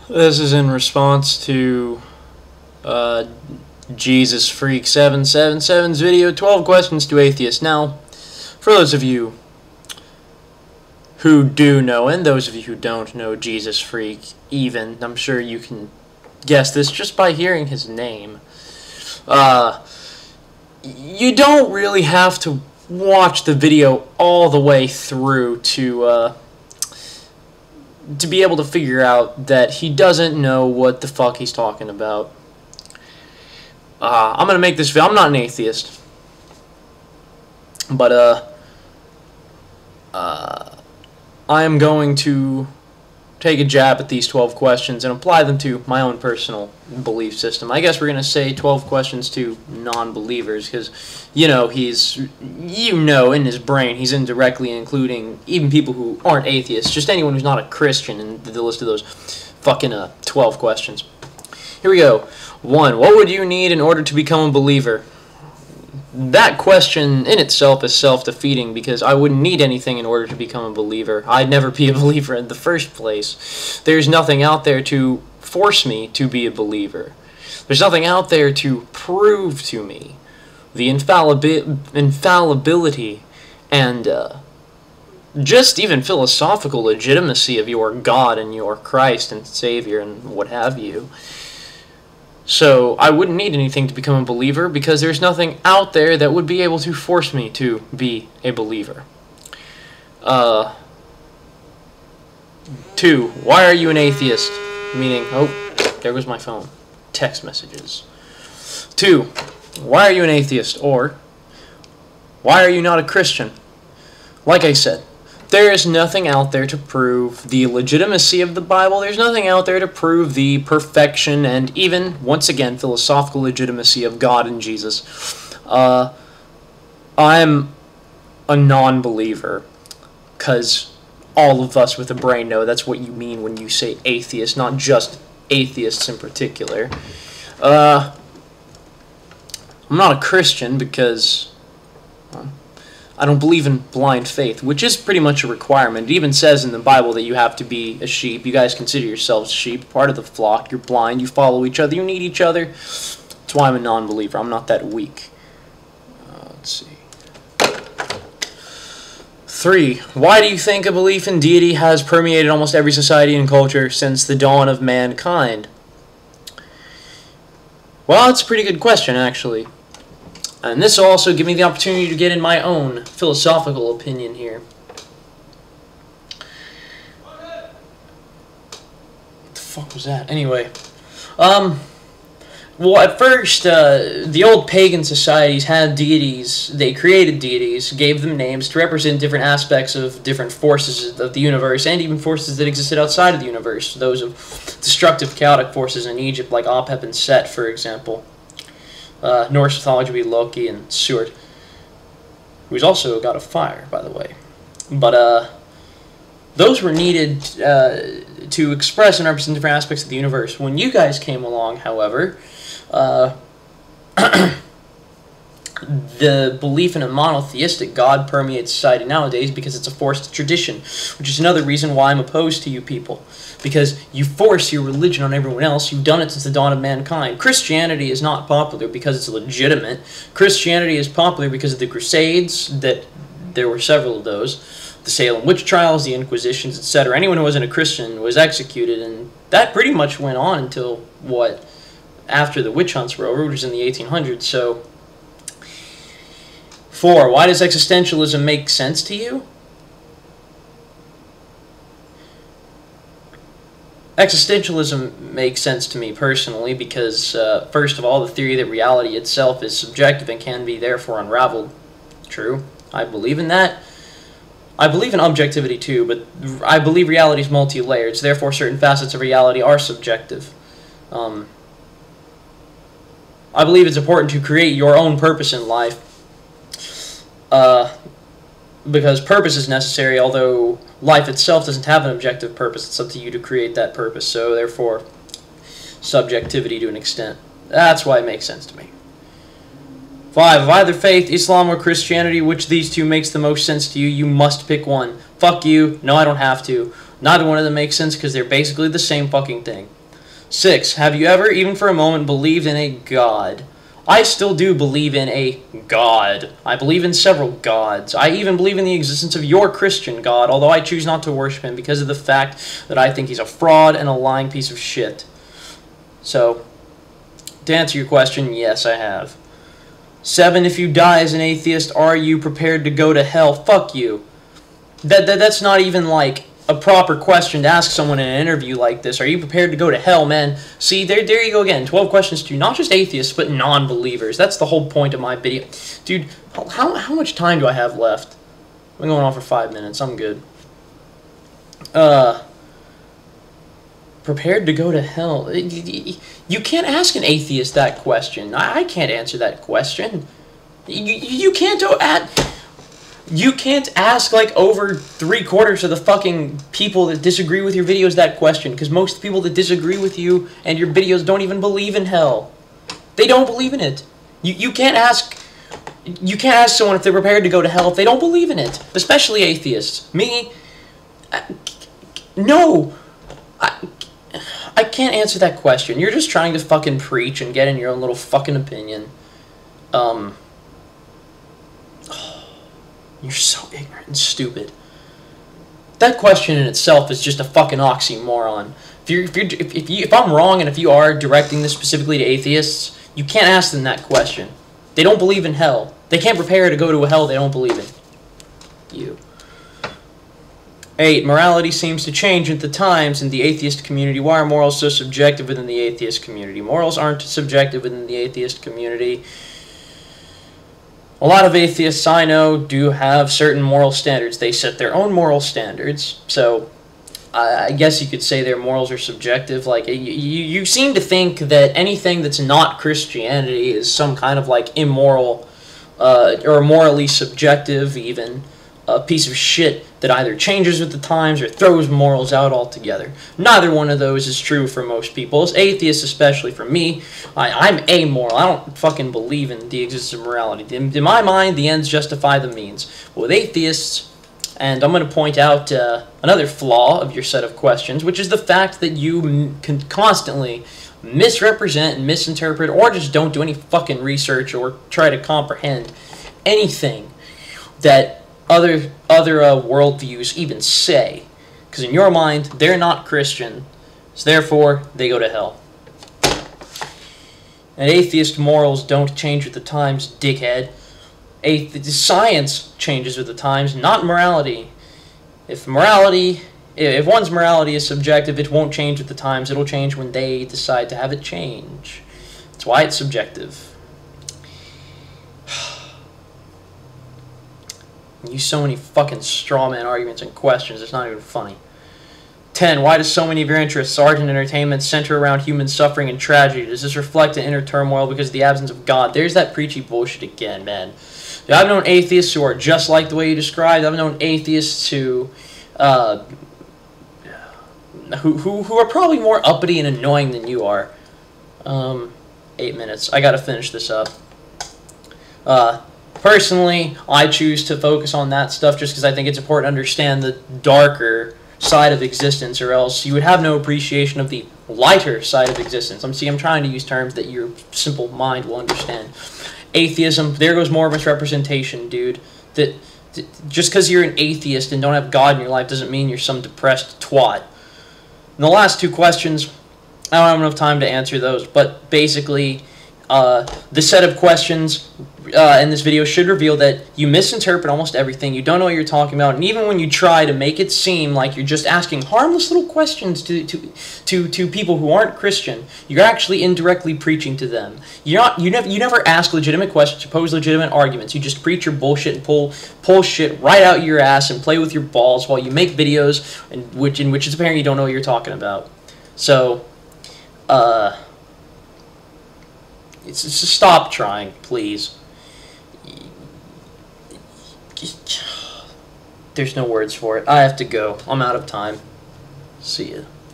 This is in response to Jesus Freak 777's video, 12 Questions to Atheists. Now, for those of you who do know, and those of you who don't know Jesus Freak even, I'm sure you can guess this just by hearing his name. You don't really have to watch the video all the way through to be able to figure out that he doesn't know what the fuck he's talking about. I'm gonna make this video. I'm not an atheist, but I am going to take a jab at these 12 questions and apply them to my own personal belief system. I guess we're going to say 12 questions to non-believers because, in his brain, he's indirectly including even people who aren't atheists, just anyone who's not a Christian in the list of those fucking 12 questions. Here we go. 1. What would you need in order to become a believer? That question in itself is self-defeating because I wouldn't need anything in order to become a believer. I'd never be a believer in the first place. There's nothing out there to force me to be a believer. There's nothing out there to prove to me the infallibility and just even philosophical legitimacy of your God and your Christ and Savior and what have you. So I wouldn't need anything to become a believer because there's nothing out there that would be able to force me to be a believer. 2. Why are you an atheist? Meaning, oh, there goes my phone. Text messages. 2. Why are you an atheist? Or, why are you not a Christian? Like I said, there is nothing out there to prove the legitimacy of the Bible. There's nothing out there to prove the perfection and even, once again, philosophical legitimacy of God and Jesus. I'm a non-believer because all of us with a brain know that's what you mean when you say atheist, not just atheists in particular. I'm not a Christian because I don't believe in blind faith, which is pretty much a requirement. It even says in the Bible that you have to be a sheep. You guys consider yourselves sheep, part of the flock. You're blind. You follow each other. You need each other. That's why I'm a non-believer. I'm not that weak. Let's see. 3. Why do you think a belief in deity has permeated almost every society and culture since the dawn of mankind? Well, that's a pretty good question, actually. And this will also give me the opportunity to get in my own philosophical opinion here. What the fuck was that? Anyway. Well, at first, the old pagan societies had deities. They created deities, gave them names to represent different aspects of different forces of the universe, and even forces that existed outside of the universe. Those of destructive, chaotic forces in Egypt, like Apep and Set, for example. Norse mythology would be Loki and Surt, who's also a god of fire, by the way. But those were needed to express and represent different aspects of the universe. When you guys came along, however, the belief in a monotheistic God permeates society nowadays because it's a forced tradition, which is another reason why I'm opposed to you people. Because you force your religion on everyone else. You've done it since the dawn of mankind. Christianity is not popular because it's legitimate. Christianity is popular because of the Crusades, that there were several of those, the Salem witch trials, the Inquisitions, etc. Anyone who wasn't a Christian was executed, and that pretty much went on until, what, after the witch hunts were over, which was in the 1800s, so... 4. Why does existentialism make sense to you? Existentialism makes sense to me personally because, first of all, the theory that reality itself is subjective and can be therefore unraveled. True. I believe in that. I believe in objectivity too, but I believe reality is multi-layered, so therefore certain facets of reality are subjective. I believe it's important to create your own purpose in life. Because purpose is necessary, although life itself doesn't have an objective purpose. It's up to you to create that purpose, so therefore subjectivity to an extent. That's why it makes sense to me. 5. Of either faith, Islam or Christianity, which of these two makes the most sense to you? You must pick one. Fuck you. No, I don't have to. Neither one of them makes sense because they're basically the same fucking thing. 6. Have you ever, even for a moment, believed in a God? I still do believe in a God. I believe in several gods. I even believe in the existence of your Christian God, although I choose not to worship him because of the fact that I think he's a fraud and a lying piece of shit. So, to answer your question, yes, I have. 7. If you die as an atheist, are you prepared to go to hell? Fuck you. That's not even like a proper question to ask someone in an interview like this. Are you prepared to go to hell, man? See, there you go again. 12 questions to not just atheists, but non-believers. That's the whole point of my video. Dude, how much time do I have left? I'm going on for 5 minutes. I'm good. Prepared to go to hell. You can't ask an atheist that question. I can't answer that question. You can't You can't ask like over 3/4 of the fucking people that disagree with your videos that question, because most people that disagree with you and your videos don't even believe in hell. They don't believe in it. You can't ask someone if they're prepared to go to hell if they don't believe in it, especially atheists. Me, no, I can't answer that question. You're just trying to fucking preach and get in your own little fucking opinion. You're so ignorant and stupid. That question in itself is just a fucking oxymoron. If I'm wrong and if you are directing this specifically to atheists, you can't ask them that question. They don't believe in hell. They can't prepare to go to a hell they don't believe in. You. 8. Morality seems to change at the times in the atheist community. Why are morals so subjective within the atheist community? Morals aren't subjective within the atheist community. A lot of atheists I know do have certain moral standards. They set their own moral standards, so I guess you could say their morals are subjective. Like, you seem to think that anything that's not Christianity is some kind of, like, immoral, or morally subjective, even, a piece of shit that either changes with the times or throws morals out altogether. Neither one of those is true for most people. As atheists, especially for me, I'm amoral. I don't fucking believe in the existence of morality. In my mind, the ends justify the means. But with atheists, and I'm going to point out another flaw of your set of questions, which is the fact that you can constantly misrepresent and misinterpret, or just don't do any fucking research or try to comprehend anything that other worldviews even say, because in your mind they're not Christian, so therefore they go to hell. And atheist morals don't change with the times, dickhead. Science changes with the times, not morality. If one's morality is subjective, it won't change with the times. It'll change when they decide to have it change. That's why it's subjective. Use so many fucking straw man arguments and questions, it's not even funny. 10. Why does so many of your interests, art and entertainment, center around human suffering and tragedy? Does this reflect an inner turmoil because of the absence of God? There's that preachy bullshit again, man. I've known atheists who are just like the way you described. I've known atheists who are probably more uppity and annoying than you are. 8 minutes. I gotta finish this up. Personally, I choose to focus on that stuff just because I think it's important to understand the darker side of existence, or else you would have no appreciation of the lighter side of existence. I'm trying to use terms that your simple mind will understand. Atheism, there goes more misrepresentation, dude. Just because you're an atheist and don't have God in your life doesn't mean you're some depressed twat. And the last 2 questions, I don't have enough time to answer those, but basically, the set of questions in this video should reveal that you misinterpret almost everything, you don't know what you're talking about, and even when you try to make it seem like you're just asking harmless little questions to people who aren't Christian, you're actually indirectly preaching to them. You never ask legitimate questions, you pose legitimate arguments, you just preach your bullshit and pull shit right out your ass and play with your balls while you make videos in which it's apparent you don't know what you're talking about. So, just stop trying, please. There's no words for it. I have to go. I'm out of time. See ya.